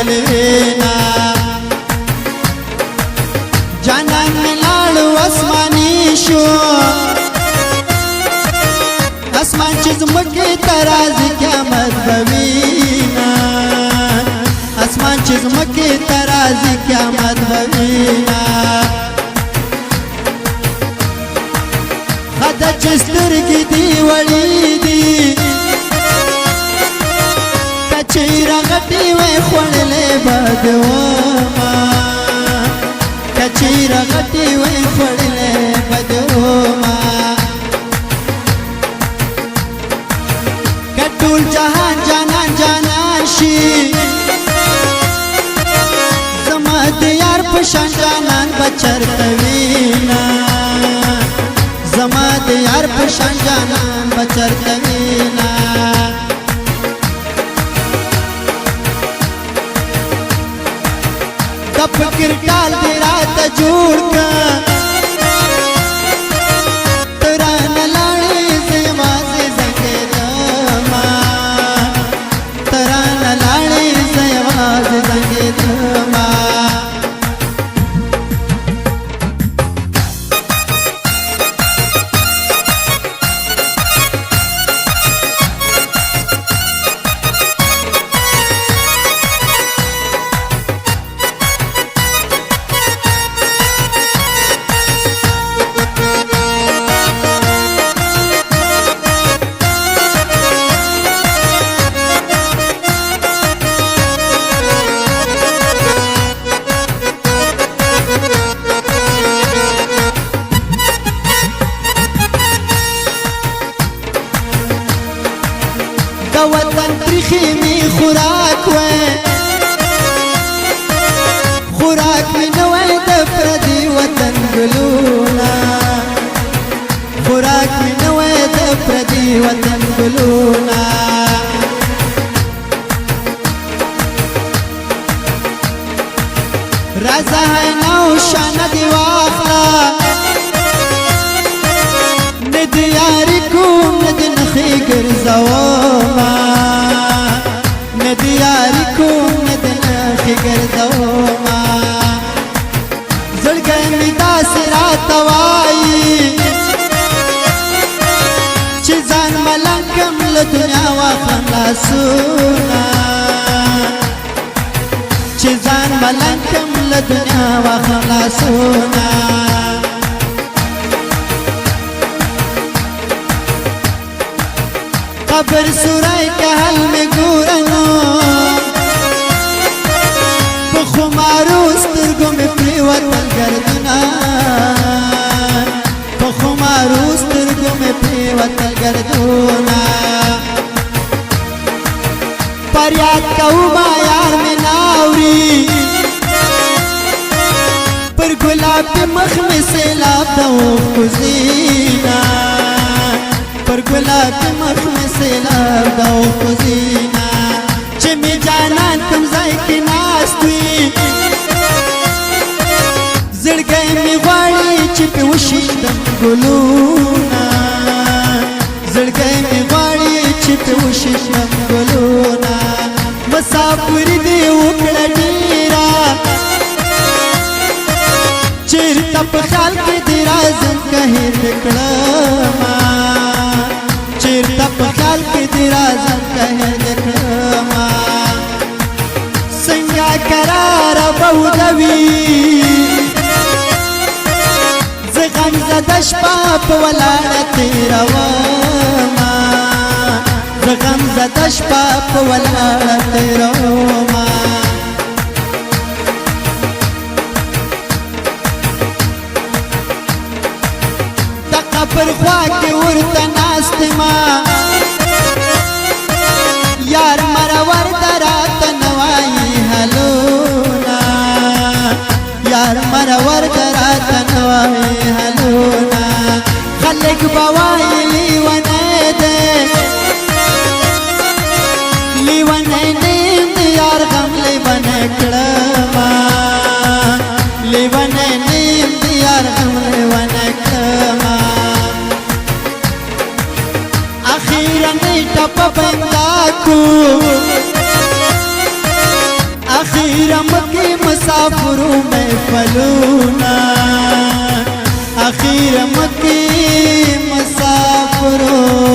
خپلنا جانان ملال اسماني شو اسمان چې زمکه ترازی قیامت بوینا اسمان چې زمکه ترازی قیامت بوینا خدا چې سترګې دی وړې دي کچېره غټې وې خوړلې بدوما کچېره غټې وې خوړلې بدوما ټول جهان جانان جانان شي زما د یار په شان جانان بچرته وینا زما د یار په شان جانان بچرته وینا د فکر ټال دې راته جوړ کړه د وطن تریخي می خوراک وې خوراک می نه وې د پردي وطن ګلونا خوراک می نه وې د پردي وطن ګلونا رضا نو شان دی واخلا ندی یاري کوم ندی نخي ګرځوما ندی یاري کوم ندی نخي ګرځوما زړګی مې داسې راته وایي چې ځان ملنګ کړم له دنیا واخلم لاسونه چې ځان ملنګ کړم له دنیا واخلم لاسونه قبر سورای که حل می گورنو بخمارو سترگو می پریوتن گردنا بخمارو سترگو می پریوتن گردنا پریاد کهو ما یار می ناوری پر گلاب مخ می سیلاب دو خوزینا پر گلاب مخ می سیلاب دو خوزینا چې می جانان کوم ځای کې ناست وي زړګی می غواړي چې پې وشیندم ګلونه زړګی می غواړي چې پې وشیندم ګلونه مسافري دې وکړه ډېره چېرته په خیال کې دې رازم که هېر دې کړمه چېرته په خیال کې دې رازم که هېر دې کړمه څنګه کراره به ودوي زه غمزده شپه په ولاړه تېرومه زه غمزده شپه په ولاړه تېرومه د قبر خوا کې ورته ناست ما یار مرور دراته نوایي هلونه یار مرور دراته نوایي هلونه خلک به وایي لیونی دی لیونی نیم د یار غم لیونی کړمه لیونی نیم د یار غم لیونی کړمه اخیرا نیټه په بندا کو اخیر مکی مسافرو محفلونا اخیر مکی مسافرو